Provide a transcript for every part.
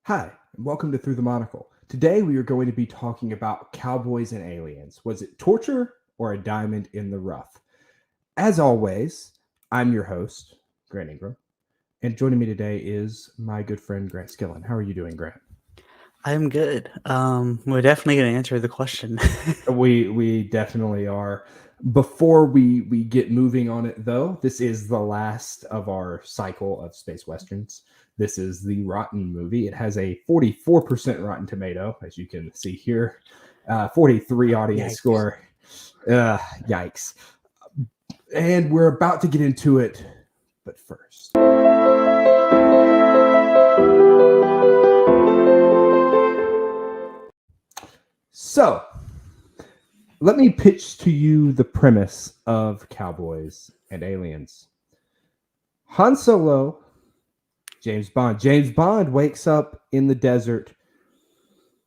Hi, and welcome to Through the Monocle. Today we are going to be talking about Cowboys and Aliens. Was it torture or a diamond in the rough? As always, I'm your host, Grant Ingram, and joining me today is my good friend Grant Skillen. How are you doing, Grant? I'm good. We're definitely going to answer the question. We definitely are. Before we get moving on it, though, this is the last of our cycle of space westerns. This is the Rotten movie. It has a 44% Rotten Tomato, as you can see here. 43 audience Yikes. score. Yikes. And we're about to get into it, but first. So, let me pitch to you the premise of Cowboys and Aliens. Han Solo, James Bond. James Bond wakes up in the desert,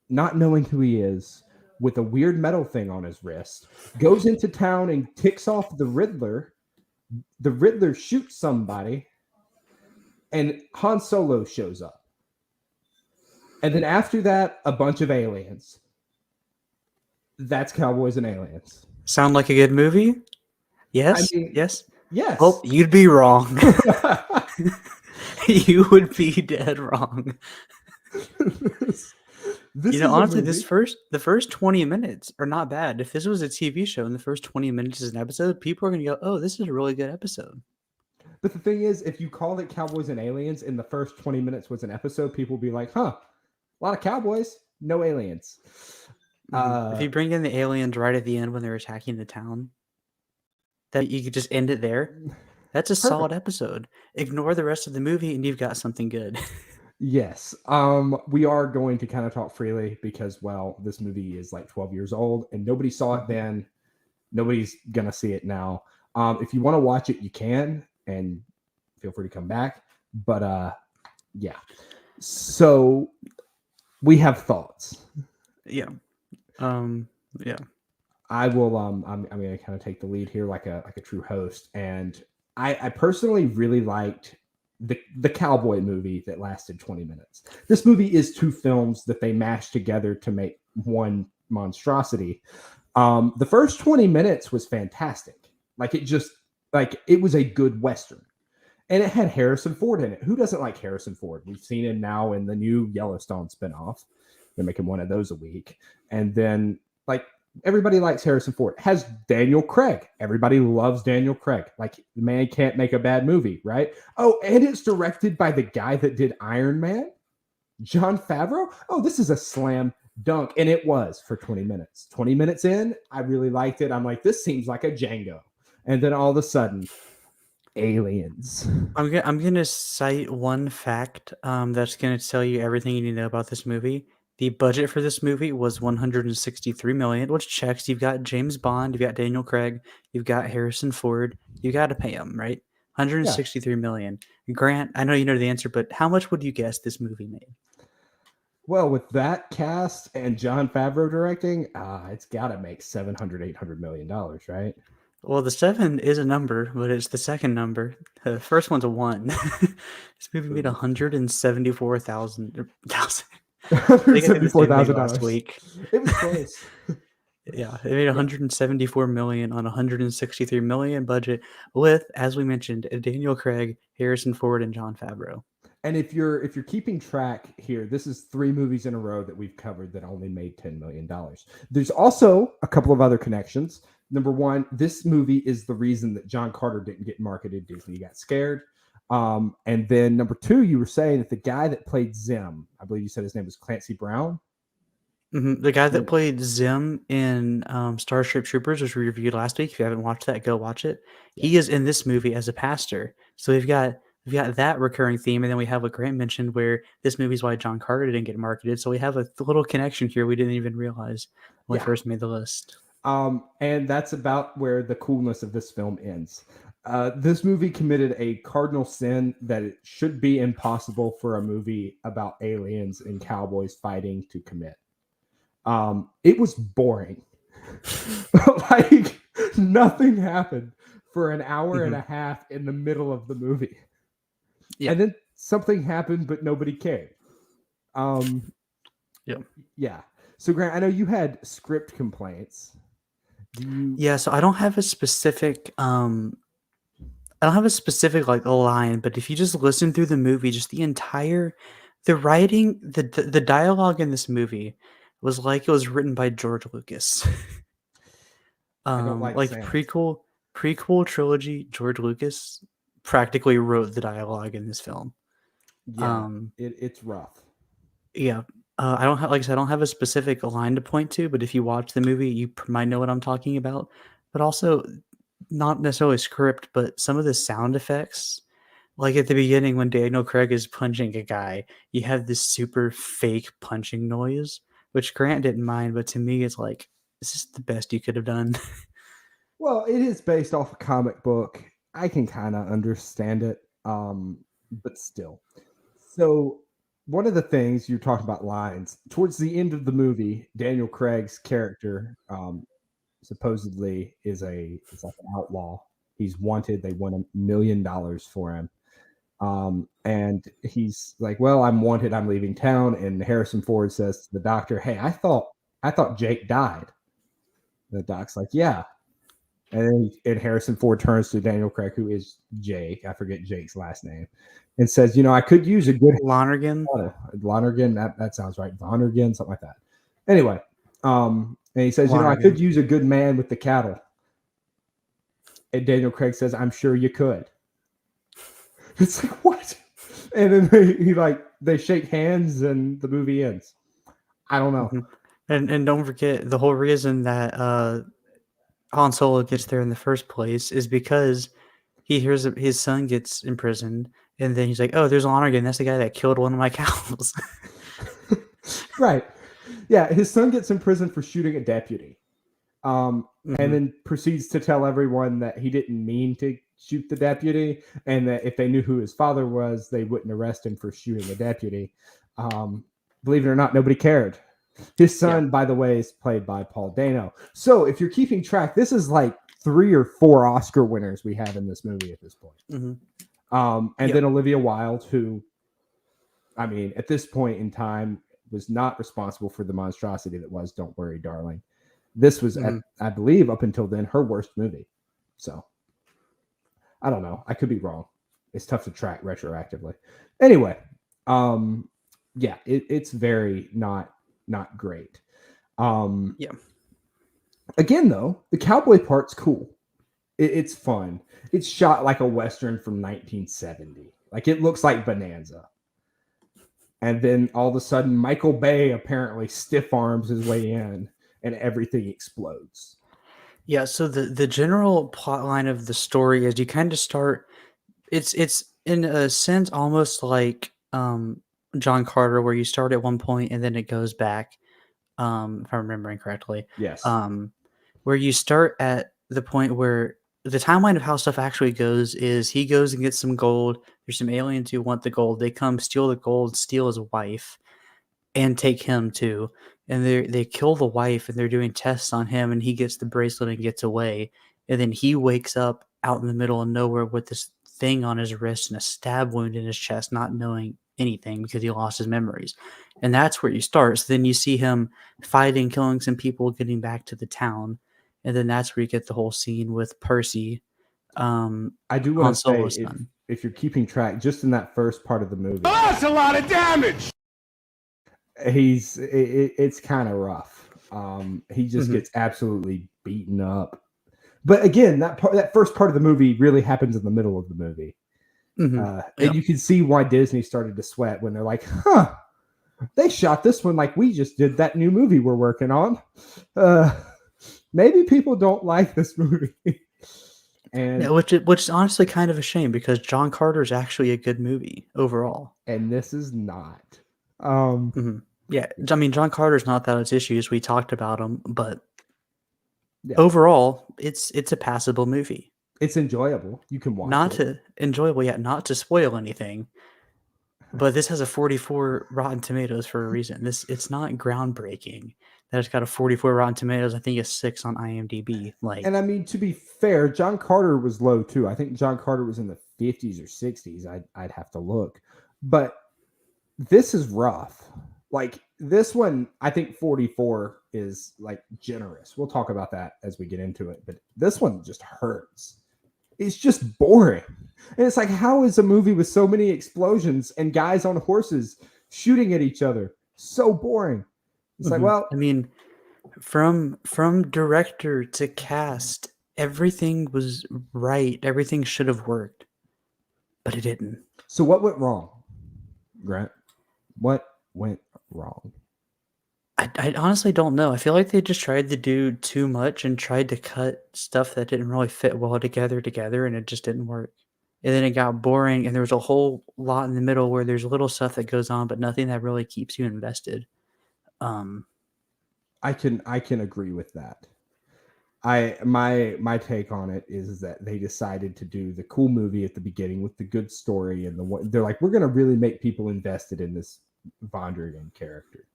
not knowing who he is, with a weird metal thing on his wrist, goes into town and ticks off the Riddler. The Riddler shoots somebody, and Han Solo shows up. And then after that, a bunch of aliens. That's Cowboys and Aliens. Sound like a good movie? Yes. I mean, yes. Yes. Oh, you'd be wrong. You would be dead wrong. This Honestly, the first 20 minutes are not bad. If this was a TV show and the first 20 minutes is an episode, people are going to go, "Oh, this is a really good episode." But the thing is, if you called it Cowboys and Aliens and the first 20 minutes was an episode, people would be like, huh, a lot of cowboys, no aliens. If you bring in the aliens right at the end when they're attacking the town, that you could just end it there. That's a solid episode. Ignore the rest of the movie and you've got something good. Yes. We are going to kind of talk freely because, well, this movie is like 12 years old and nobody saw it then. Nobody's going to see it now. If you want to watch it, you can, and feel free to come back. But yeah. So we have thoughts. Yeah. Yeah. I will I'm going to kind of take the lead here like a true host, and I personally really liked the cowboy movie that lasted 20 minutes. This movie is two films that they mashed together to make one monstrosity. The first 20 minutes was fantastic. It was a good Western. And it had Harrison Ford in it. Who doesn't like Harrison Ford? We've seen him now in the new Yellowstone spinoff. They're making one of those a week. And then, everybody likes Harrison Ford. It has Daniel Craig. Everybody loves Daniel Craig. The man can't make a bad movie, right? Oh, and it's directed by the guy that did Iron Man, Jon Favreau. Oh, this is a slam dunk. And it was for 20 minutes. 20 minutes in, I really liked it. I'm like, this seems like a Django. And then all of a sudden, aliens. I'm gonna cite one fact that's gonna tell you everything you need to know about this movie. The budget for this movie was $163 million, which checks. You've got James Bond, you've got Daniel Craig, you've got Harrison Ford. You got to pay them, right? $163 million. Grant, I know you know the answer, but how much would you guess this movie made? Well, with that cast and Jon Favreau directing, it's got to make $700-800 million, right? Well, the 7 is a number, but it's the second number. The first one's a 1. This movie made $174,000. $174,000 last week. It was close. Yeah, it made $174 million on $163 million budget with, as we mentioned, Daniel Craig, Harrison Ford, and Jon Favreau. And if you're keeping track here, this is 3 movies in a row that we've covered that only made $10 million. There's also a couple of other connections. Number one, this movie is the reason that John Carter didn't get marketed. Disney got scared. And then number 2, you were saying that the guy that played Zim, I believe you said his name was Clancy Brown. Mm-hmm. The guy that played Zim in Starship Troopers, which we reviewed last week. If you haven't watched that, go watch it. Yeah. He is in this movie as a pastor. So we've got that recurring theme, and then we have what Grant mentioned, where this movie is why John Carter didn't get marketed. So we have a little connection here we didn't even realize when we first made the list. And that's about where the coolness of this film ends. This movie committed a cardinal sin that it should be impossible for a movie about aliens and cowboys fighting to commit. It was boring. Nothing happened for an hour and a half in the middle of the movie. Yeah. And then something happened, but nobody cared. Um, Yeah. yeah. So Grant, I know you had script complaints. Do you? Yeah, so I don't have a specific like line, but if you just listen through the movie, just the writing, the dialogue in this movie was like it was written by George Lucas. I don't like Like saying it. prequel trilogy, George Lucas practically wrote the dialogue in this film. Yeah, Um, it's rough. yeah. I don't have, like I said, I don't have a specific line to point to, but if you watch the movie, you might know what I'm talking about. But also, not necessarily script, but some of the sound effects. Like at the beginning, when Daniel Craig is punching a guy, you have this super fake punching noise, which Grant didn't mind, but to me, it's like, this is the best you could have done. Well, it is based off a comic book. I can kind of understand it, but still. So, one of the things you're talking about lines towards the end of the movie, Daniel Craig's character supposedly is like an outlaw. He's wanted. They want $1 million for him. And he's like, "Well, I'm wanted. I'm leaving town." And Harrison Ford says to the doctor, "Hey, I thought Jake died." The doc's like, "Yeah." And Harrison Ford turns to Daniel Craig, who is Jake. I forget Jake's last name, and says, I could use a good Lonergan. Lonergan. That sounds right. Lonergan, something like that. Anyway, and he says, I Lonergan. could use a good man with the cattle. And Daniel Craig says, I'm sure you could. It's like, what? And then they shake hands and the movie ends. I don't know. Mhm. And don't forget the whole reason that Han Solo gets there in the first place is because he hears his son gets imprisoned, and then he's like, "Oh, there's Lonergan. That's the guy that killed one of my cows." Right. Yeah, his son gets in prison for shooting a deputy. And Mhm. then proceeds to tell everyone that he didn't mean to shoot the deputy, and that if they knew who his father was, they wouldn't arrest him for shooting the deputy. Believe it or not, nobody cared. His son, Yeah. by the way, is played by Paul Dano. So if you're keeping track, this is like 3 or 4 Oscar winners we have in this movie at this point. Mhm. And Yep. then Olivia Wilde, who, I mean, at this point in time, was not responsible for the monstrosity that was Don't Worry, Darling. This was, Mhm. I believe, up until then, her worst movie. So I don't know. I could be wrong. It's tough to track retroactively. Anyway, yeah, it's very not great. Yeah. Again, though, the cowboy part's cool. It's fun. It's shot like a western from 1970. Like it looks like Bonanza. And then all of a sudden, Michael Bay apparently stiff arms his way in, and everything explodes. Yeah, so the general plot line of the story is you kind of start it's in a sense almost like John Carter where you start at one point and then it goes back if I'm remembering correctly. Yes. Um where you start at the point where the timeline of how stuff actually goes is he goes and gets some gold. There's some aliens who want the gold. They come steal the gold, steal his wife and take him too. And they kill the wife and they're doing tests on him and he gets the bracelet and gets away. And then he wakes up out in the middle of nowhere with this thing on his wrist and a stab wound in his chest, not knowing anything because he lost his memories. And that's where you start. So then you see him fighting, killing some people, getting back to the town. And then that's where you get the whole scene with Percy, I do want Han to say Solo's son. if you're keeping track, just in that first part of the movie, That's a lot of damage. it's kind of rough. He just Mhm. gets absolutely beaten up. But again, that first part of the movie really happens in the middle of the movie, Mhm. and Yeah. you can see why Disney started to sweat when they're like, "Huh, they shot this one like we just did that new movie we're working on. Uh, maybe people don't like this movie." Yeah, and which is honestly kind of a shame because John Carter is actually a good movie overall. and this is not. Um, Mhm. Yeah, I mean, John Carter's not without its issues, we talked about him, but yeah, overall, it's a passable movie. it's enjoyable. You can watch Not it. to enjoyable yet, not to spoil anything, but this has a 44 Rotten Tomatoes for a reason. It's not groundbreaking. That it's got a 44 Rotten Tomatoes, I think a 6 on IMDb, And I mean, to be fair, John Carter was low too. I think John Carter was in the 50s or 60s. I'd have to look, but this is rough. Like this one, I think 44 is like generous. We'll talk about that as we get into it, but this one just hurts. It's just boring. And it's like, how is a movie with so many explosions and guys on horses shooting at each other so boring? It's like, well, I mean, from director to cast, everything was right. Everything should have worked, but it didn't. so what went wrong, Grant? What went wrong? I honestly don't know. I feel like they just tried to do too much and tried to cut stuff that didn't really fit well together, and it just didn't work. And then it got boring, and there was a whole lot in the middle where there's little stuff that goes on, but nothing that really keeps you invested. I can agree with that. My take on it is that they decided to do the cool movie at the beginning with the good story, and they're like, we're gonna really make people invested in this Vondragon character.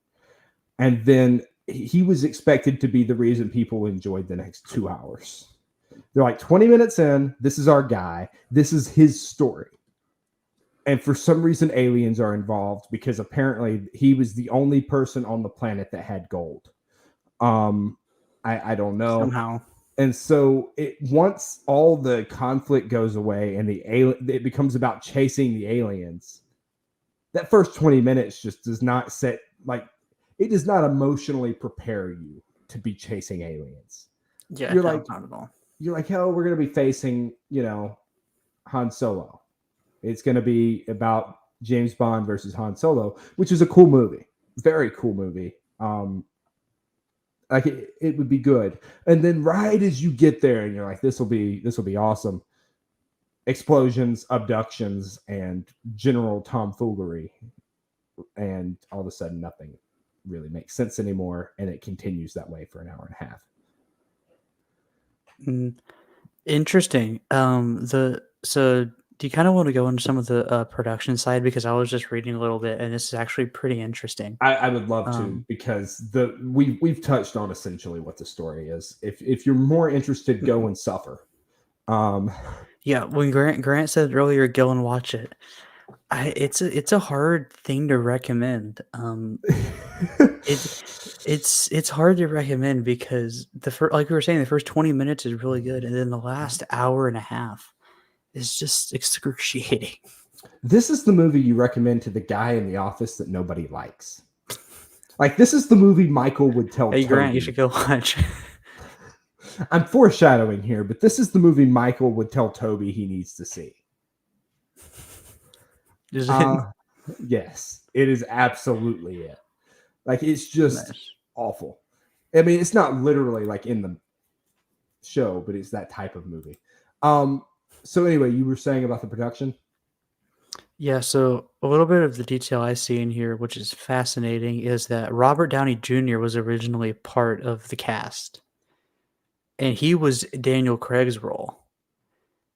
And then he was expected to be the reason people enjoyed the next 2 hours. They're like 20 minutes in, this is our guy, this is his story. And for some reason, aliens are involved because apparently he was the only person on the planet that had gold. I don't know. Somehow. And so once all the conflict goes away and it becomes about chasing the aliens, that first 20 minutes just does not it does not emotionally prepare you to be chasing aliens. Yeah, You're no, like, not at all. You're like, hell, we're going to be facing, Han Solo. It's going to be about James Bond versus Han Solo, which is a cool movie. Very cool movie. Like it would be good. And then right as you get there and you're like, this will be awesome. Explosions, abductions, and general tomfoolery. And all of a sudden nothing really makes sense anymore, and it continues that way for an hour and a half. Interesting. So do you kind of want to go into some of the production side, because I was just reading a little bit and this is actually pretty interesting. I would love to, because we've touched on essentially what the story is. If you're more interested, go and suffer. Yeah, when Grant said earlier, go and watch it. It's a hard thing to recommend. It's hard to recommend because like we were saying, the first 20 minutes is really good, and then the last hour and a half is just excruciating. This is the movie you recommend to the guy in the office that nobody likes. Like, this is the movie Michael would tell Hey, Toby. Grant, you should go watch. I'm foreshadowing here, but this is the movie Michael would tell Toby he needs to see. Is it? Yes, it is absolutely it. Like, it's just Nice. awful. I mean, it's not literally like in the show, but it's that type of movie. So anyway, you were saying about the production? Yeah, so a little bit of the detail I see in here, which is fascinating, is that Robert Downey Jr. was originally part of the cast. And he was Daniel Craig's role.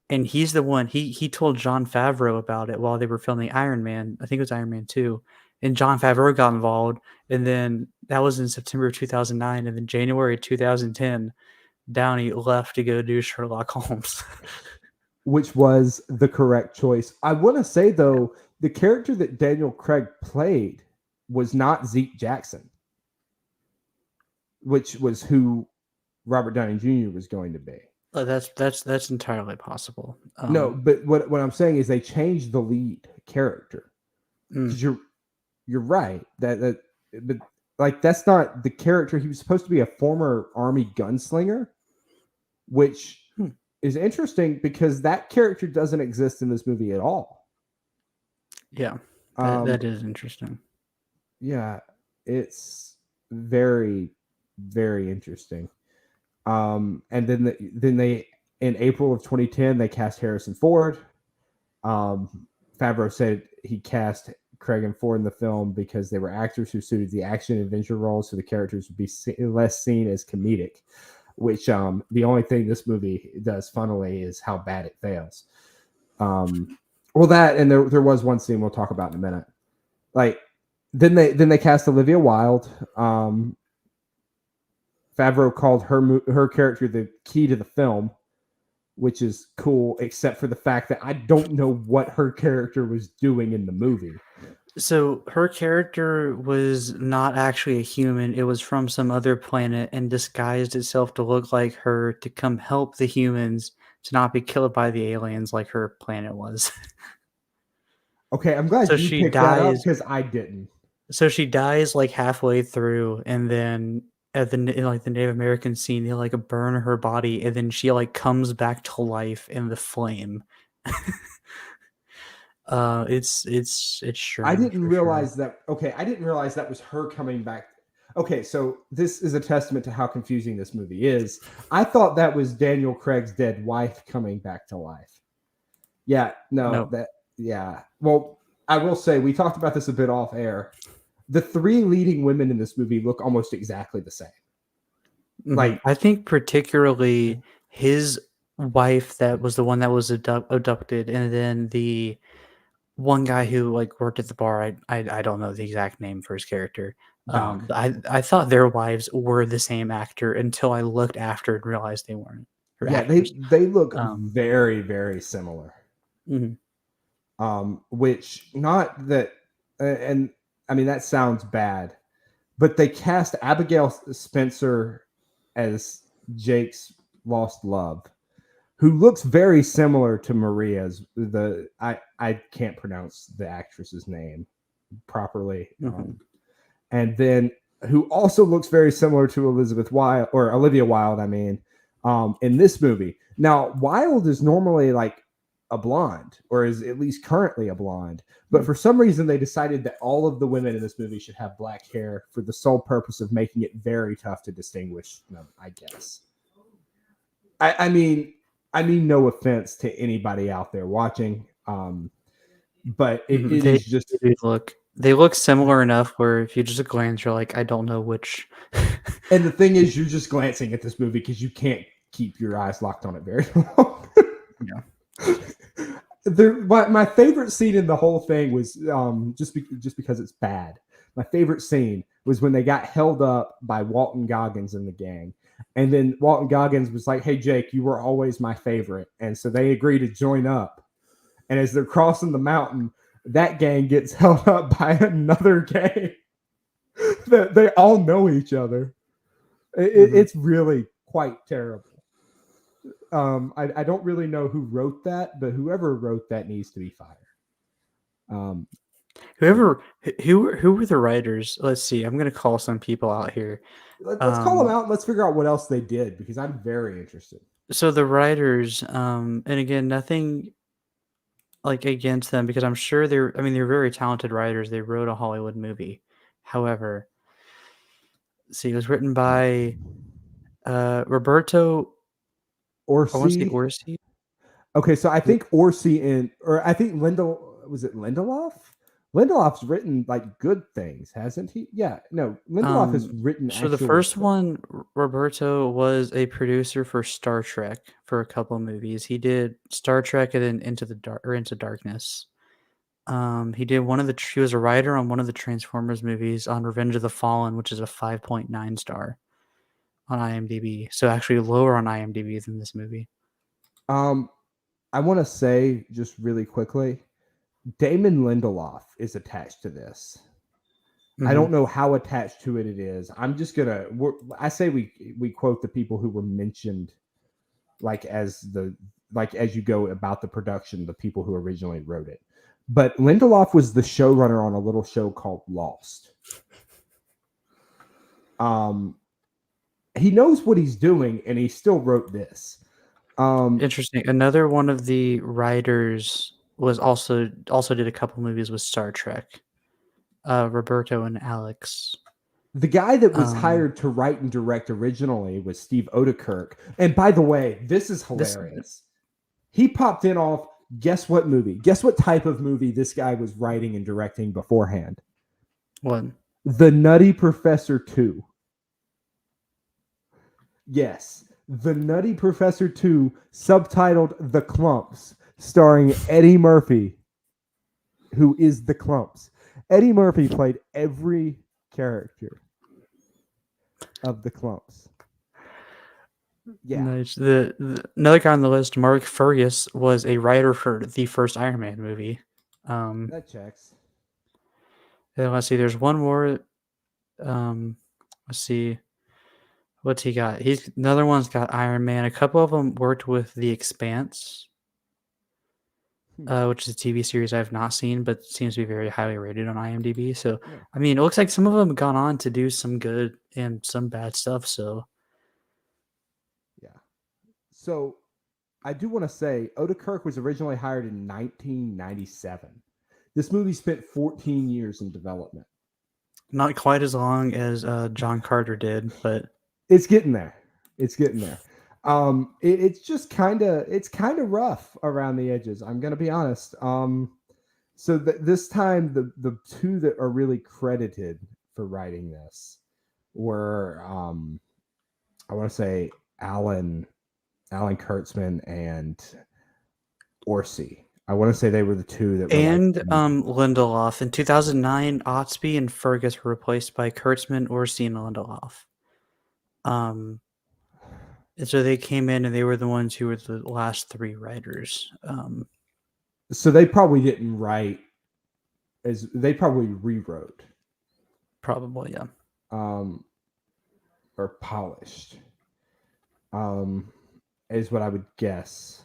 And he's the one, he told Jon Favreau about it while they were filming Iron Man. I think it was Iron Man 2. And Jon Favreau got involved. And then that was in September of 2009. And then January 2010, Downey left to go do Sherlock Holmes. Which was the correct choice. I want to say, though, the character that Daniel Craig played was not Zeke Jackson, which was who Robert Downey Jr. was going to be. That's entirely possible. No, but what I'm saying is they changed the lead character. You're right but like, that's not the character. He was supposed to be a former Army gunslinger, which is interesting because that character doesn't exist in this movie at all. Yeah, that is interesting. Yeah, it's very, very interesting. And then they in April of 2010 they cast Harrison Ford. Favreau said he cast Craig and Ford in the film because they were actors who suited the action adventure roles, so the characters would be less seen as comedic. Which the only thing this movie does, funnily, is how bad it fails. Well, that, and there was one scene we'll talk about in a minute. Like, then they cast Olivia Wilde. Favreau called her character the key to the film, which is cool, except for the fact that I don't know what her character was doing in the movie. So her character was not actually a human. It was from some other planet and disguised itself to look like her to come help the humans to not be killed by the aliens like her planet was. Okay, I'm glad So you she picked that up dies. because I didn't. So she dies like halfway through, and then at the in, like the Native American scene, they like burn her body, and then she like comes back to life in the flame. It's I strange didn't for sure. realize that. Okay, I didn't realize that was her coming back. Okay, so this is a testament to how confusing this movie is. I thought that was Daniel Craig's dead wife coming back to life. Yeah, no, No, yeah. Well, I will say we talked about this a bit off air. The three leading women in this movie look almost exactly the same. Like, I think particularly his wife that was the one that was abducted, and then the one guy who like worked at the bar. I don't know the exact name for his character. Doc. I thought their wives were the same actor until I looked after and realized they weren't. Or Yeah, actors. they look Um, very, very similar. mhm. Which not that, and I mean that sounds bad, but they cast Abigail Spencer as Jake's lost love, who looks very similar to Maria's. I can't pronounce the actress's name properly, Mhm. and then who also looks very similar to Elizabeth Wilde or Olivia Wilde. I mean, in this movie. Now, Wilde is normally like a blonde, or is at least currently a blonde. But for some reason, they decided that all of the women in this movie should have black hair for the sole purpose of making it very tough to distinguish them, I guess. I mean, no offense to anybody out there watching, but it They is just. do they look similar enough where if you just glance, you're like, I don't know which. And the thing is, you're just glancing at this movie because you can't keep your eyes locked on it very long. Yeah. My favorite scene in the whole thing was just because it's bad. My favorite scene was when they got held up by Walton Goggins and the gang. And then Walton Goggins was like, "Hey, Jake, you were always my favorite." And so they agree to join up. And as they're crossing the mountain, that gang gets held up by another gang that they all know each other. It's really quite terrible. I don't really know who wrote that, but whoever wrote that needs to be fired. Whoever who were the writers? Let's see. I'm gonna call some people out here. Let's call them out. And let's figure out what else they did because I'm very interested. So the writers, and again, nothing like against them because I'm sure they're very talented writers. They wrote a Hollywood movie. However, see, it was written by Roberto. I want to say Orsi. Orsi. Okay, so I think Orsi or I think was it Lindelof? Lindelof's written like good things, hasn't he? Yeah, no, Lindelof has written So the actual. first one, Roberto was a producer for Star Trek for a couple of movies. He did Star Trek and then Into Darkness. He was a writer on one of the Transformers movies on Revenge of the Fallen, which is a 5.9 star on IMDb. So actually lower on IMDb than this movie. I want to say just really quickly, Damon Lindelof is attached to this. I don't know how attached to it is. I'm just gonna. I say we quote the people who were mentioned, like as you go about the production, the people who originally wrote it. But Lindelof was the showrunner on a little show called Lost. He knows what he's doing, and he still wrote this. Interesting. Another one of the writers was also did a couple movies with Star Trek. Roberto and Alex. The guy that was hired to write and direct originally was Steve Odekirk. And by the way, this is hilarious. He popped in off, guess what movie? Guess what type of movie this guy was writing and directing beforehand? What? The Nutty Professor 2. Yes, The Nutty Professor 2, subtitled The Clumps, starring Eddie Murphy, who is The Clumps. Eddie Murphy played every character of The Clumps. Yeah. Nice. Another guy on the list, Mark Fergus, was a writer for the first Iron Man movie. That checks. Let's see. There's one more. Let's see. What's he got? He's another one's got Iron Man. A couple of them worked with The Expanse, which is a TV series I've not seen, but seems to be very highly rated on IMDb. So, Yeah. I mean, it looks like some of them have gone on to do some good and some bad stuff. So, Yeah. So I do want to say Oda Kirk was originally hired in 1997. This movie spent 14 years in development. not quite as long as John Carter did, but It's getting there. It's getting there. It's just kind of rough around the edges. I'm gonna be honest. So this time the two that are really credited for writing this were I want to say Alan Kurtzman and Orsi. I want to say they were the two that were and like, Lindelof in 2009, Otsby and Fergus were replaced by Kurtzman, Orsi, and Lindelof. And so they came in and they were the ones who were the last three writers. so they probably didn't write as they probably rewrote Probably, yeah. or polished is what I would guess,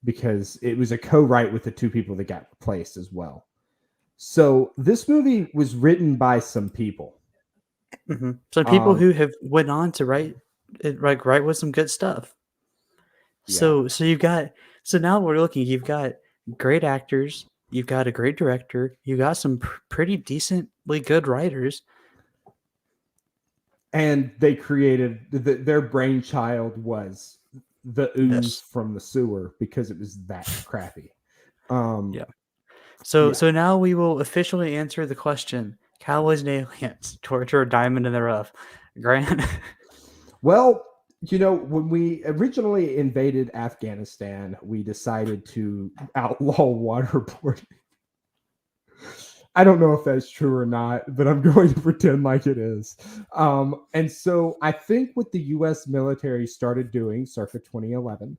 because it was a co-write with the two people that got replaced as well. So this movie was written by some people. Mm-hmm. Some people who have went on to write with some good stuff. Yeah. So you've got, so now we're looking, you've got great actors, you've got a great director, you got some pretty decently good writers. And they created their brainchild was the ooze This. from the sewer because it was that crappy. Yeah. So now we will officially answer the question: Cowboys and Aliens, torture, diamond in the rough. Grant. Well, when we originally invaded Afghanistan, we decided to outlaw waterboarding. I don't know if that's true or not, but I'm going to pretend like it is. And so I think what the U.S. military started doing circa 2011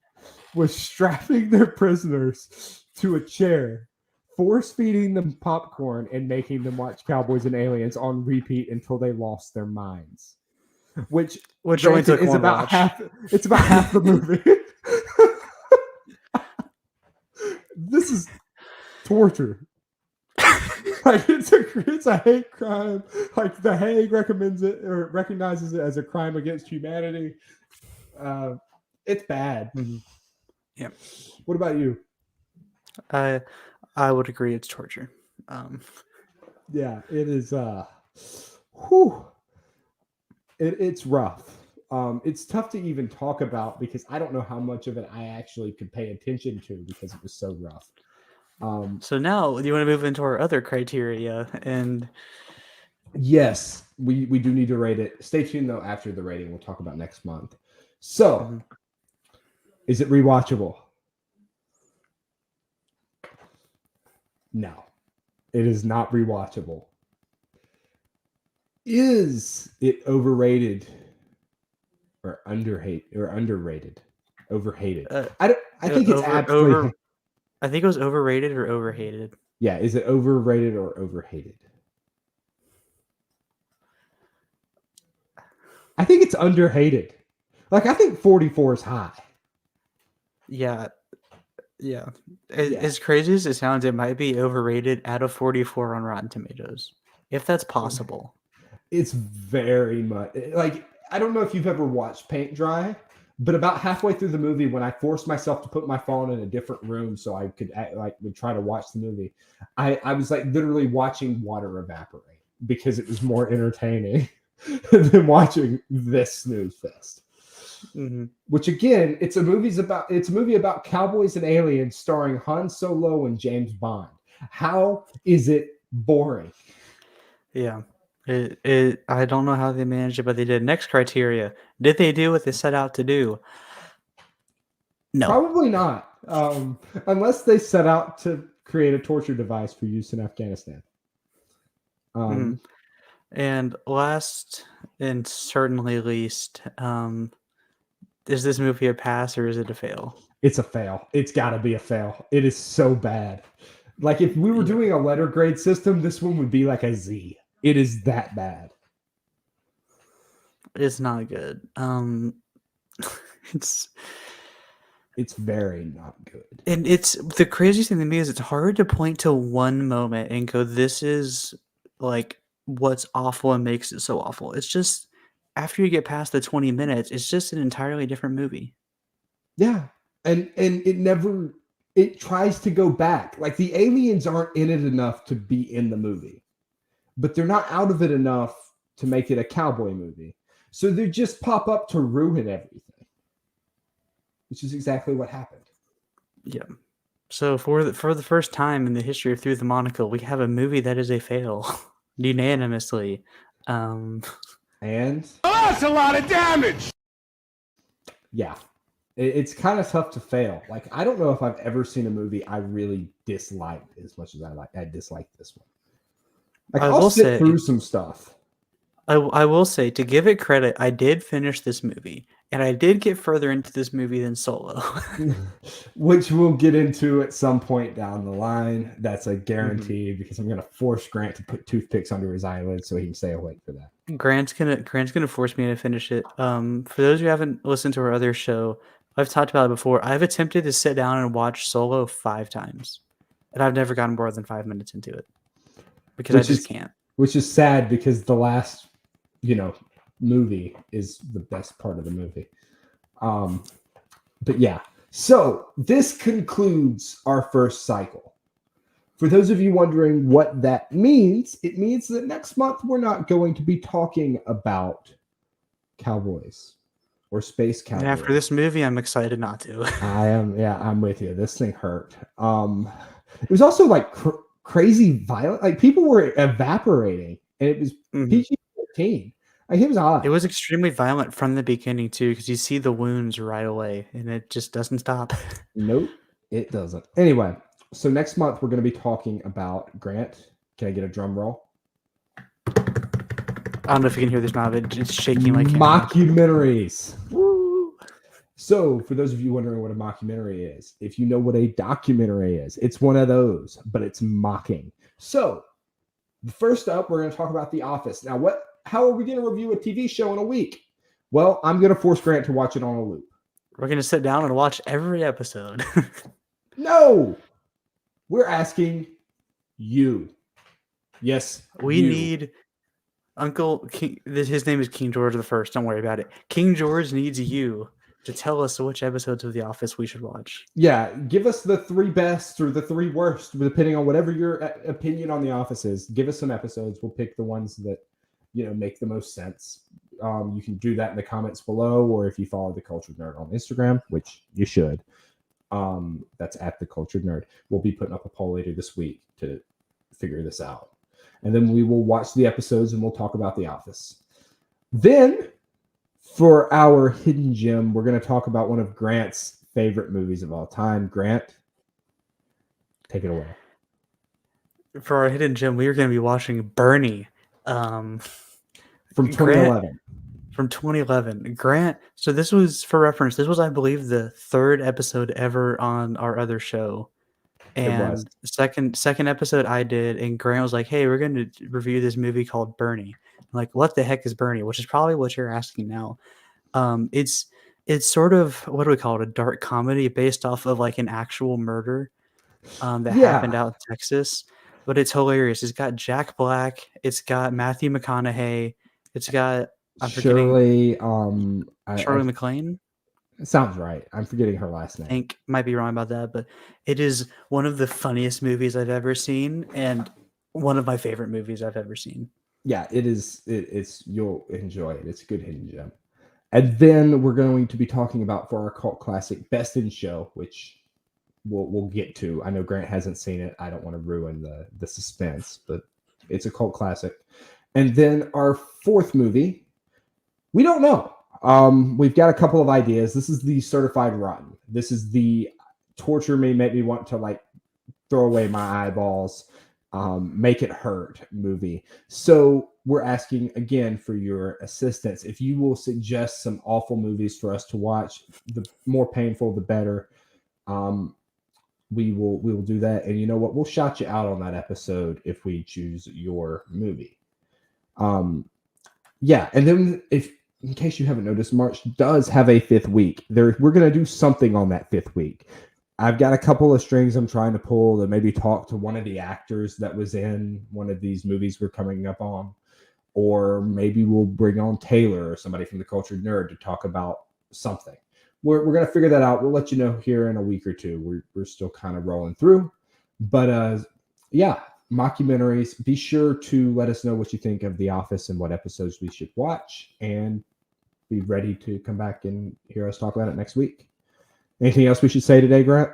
was strapping their prisoners to a chair, force feeding them popcorn, and making them watch Cowboys and Aliens on repeat until they lost their minds. Which only took is one about watch. half. It's about half the movie. This is torture. Like it's a hate crime. Like the Hague recommends it or recognizes it as a crime against humanity. It's bad. Mm-hmm. Yeah. What about you? I would agree it's torture. Yeah, it is. Whew. It's rough. It's tough to even talk about because I don't know how much of it I actually could pay attention to because it was so rough. So now you want to move into our other criteria, and yes, we do need to rate it. Stay tuned though. After the rating, we'll talk about next month. So, is it rewatchable? No, it is not rewatchable. Is it overrated or underrated? Overhated. I think it's absolutely. I think it was overrated or overhated. Yeah, is it overrated or overhated? I think it's underhated. Like I think 44 is high. Yeah. As crazy as it sounds, it might be overrated out of 44 on Rotten Tomatoes, if that's possible. It's very much like I don't know if you've ever watched paint dry, but about halfway through the movie, when I forced myself to put my phone in a different room so I could would try to watch the movie, I was like literally watching water evaporate because it was more entertaining than watching this snooze fest. Mm-hmm. Which again, it's a movie about cowboys and aliens starring Han Solo and James Bond. How is it boring? Yeah. I don't know how they managed it, but they did. Next criteria: did they do what they set out to do? No, probably not. Unless they set out to create a torture device for use in Afghanistan. And last and certainly least, is this movie a pass or is it a fail? It's a fail. It's got to be a fail. It is so bad. Like if we were Yeah. doing a letter grade system, this one would be like a Z. It is that bad. It's not good. It's very not good. and it's the craziest thing to me is it's hard to point to one moment and go, this is like what's awful and makes it so awful. It's just after you get past the 20 minutes, it's just an entirely different movie. Yeah. And it tries to go back. Like the aliens aren't in it enough to be in the movie, but they're not out of it enough to make it a cowboy movie. So they just pop up to ruin everything, which is exactly what happened. Yeah. So for the first time in the history of Through the Monocle, we have a movie that is a fail unanimously. And That's a lot of damage. yeah, it's kind of tough to fail. Like I don't know if I've ever seen a movie I really disliked as much as I disliked this one. Like I'll sit through some stuff. I will say, to give it credit, I did finish this movie, and I did get further into this movie than Solo. Which we'll get into at some point down the line. That's a guarantee because I'm going to force Grant to put toothpicks under his eyelids so he can stay awake for that. Grant's gonna force me to finish it. For those who haven't listened to our other show, I've talked about it before. I've attempted to sit down and watch Solo 5 times, and I've never gotten more than 5 minutes into it because I just can't. Which is sad because the last, movie is the best part of the movie. But yeah, so this concludes our first cycle. For those of you wondering what that means, it means that next month we're not going to be talking about cowboys or space cowboys. And after this movie, I'm excited not to. I'm with you. This thing hurt. It was also like crazy violent. Like people were evaporating, and it was PG-13. Like it was odd. It was extremely violent from the beginning too, because you see the wounds right away, and it just doesn't stop. Nope, it doesn't. Anyway, so next month we're going to be talking about Grant. Can I get a drum roll? I don't know if you can hear this now, but it's shaking like mockumentaries. Woo! So, for those of you wondering what a mockumentary is, if you know what a documentary is, it's one of those, but it's mocking. So, first up, we're going to talk about The Office. Now, how are we going to review a TV show in a week? Well, I'm going to force Grant to watch it on a loop. We're going to sit down and watch every episode. No! We're asking you. Yes, we need Uncle King. His name is King George the First. Don't worry about it. King George needs you to tell us which episodes of The Office we should watch. Yeah, give us the 3 best or the 3 worst, depending on whatever your opinion on The Office is. Give us some episodes. We'll pick the ones that make the most sense. You can do that in the comments below, or if you follow The Cultured Nerd on Instagram, which you should. That's at The Cultured Nerd. We'll be putting up a poll later this week to figure this out. And then we will watch the episodes and we'll talk about The Office. Then, for our hidden gem, we're going to talk about one of Grant's favorite movies of all time. Grant, take it away. For our hidden gem, we are going to be watching Bernie. From 2011. From 2011. Grant, so this was, for reference, this was, I believe, the 3rd episode ever on our other show. And the second episode I did, and Grant was like, hey, we're going to review this movie called Bernie. I'm like, what the heck is Bernie? Which is probably what you're asking now. It's sort of, what do we call it? A dark comedy based off of like an actual murder that happened out in Texas. But it's hilarious. It's got Jack Black. It's got Matthew McConaughey. It's got Shirley MacLaine. Sounds right. I'm forgetting her last name. I think might be wrong about that, but it is one of the funniest movies I've ever seen, and one of my favorite movies I've ever seen. Yeah, it is. It's you'll enjoy it. It's a good hidden gem. And then we're going to be talking about, for our cult classic, Best in Show, which we'll get to. I know Grant hasn't seen it. I don't want to ruin the suspense, but it's a cult classic. And then our 4th movie, we don't know. We've got a couple of ideas. This is the Certified Rotten. This is the torture me, make me want to like throw away my eyeballs, make it hurt movie. So we're asking again for your assistance. If you will suggest some awful movies for us to watch, the more painful, the better. we will do that. And you know what? We'll shout you out on that episode if we choose your movie. Yeah, and then if in case you haven't noticed, March does have a 5th week. We're going to do something on that 5th week. I've got a couple of strings I'm trying to pull to maybe talk to one of the actors that was in one of these movies we're coming up on. Or maybe we'll bring on Taylor or somebody from the Cultured Nerd to talk about something. We're going to figure that out. We'll let you know here in a week or two. We're still kind of rolling through. But yeah, mockumentaries. Be sure to let us know what you think of The Office and what episodes we should watch. And be ready to come back and hear us talk about it next week. Anything else we should say today, Grant?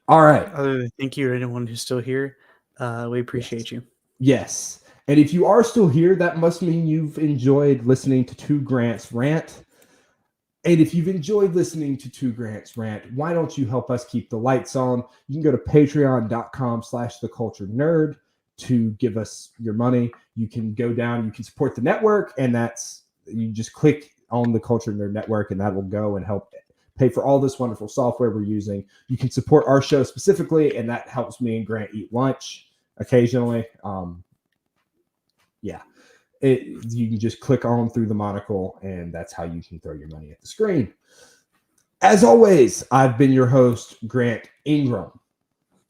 All right. Thank you to anyone who's still here. We appreciate you. Yes. And if you are still here, that must mean you've enjoyed listening to Two Grants rant. And if you've enjoyed listening to Two Grants rant, why don't you help us keep the lights on? You can go to patreon.com/theculturednerd to give us your money. You can go down, you can support the network, and you just click on the Cultured Nerd Network, and that will go and help pay for all this wonderful software we're using. You can support our show specifically, and that helps me and Grant eat lunch occasionally. Yeah, you can just click on through the monocle, and that's how you can throw your money at the screen. As always, I've been your host, Grant Ingram.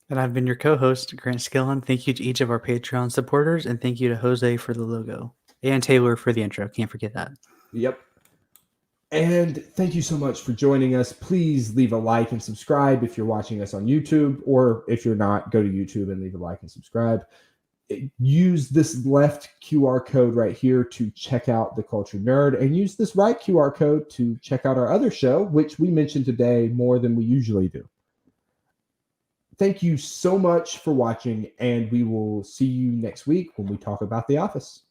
And I've been your co-host, Grant Skillen. Thank you to each of our Patreon supporters, and thank you to Jose for the logo. And Taylor for the intro. Can't forget that. Yep. And thank you so much for joining us. Please leave a like and subscribe if you're watching us on YouTube, or if you're not, go to YouTube and leave a like and subscribe. Use this left QR code right here to check out The Cultured Nerd, and use this right QR code to check out our other show, which we mentioned today more than we usually do. Thank you so much for watching, and we will see you next week when we talk about The Office.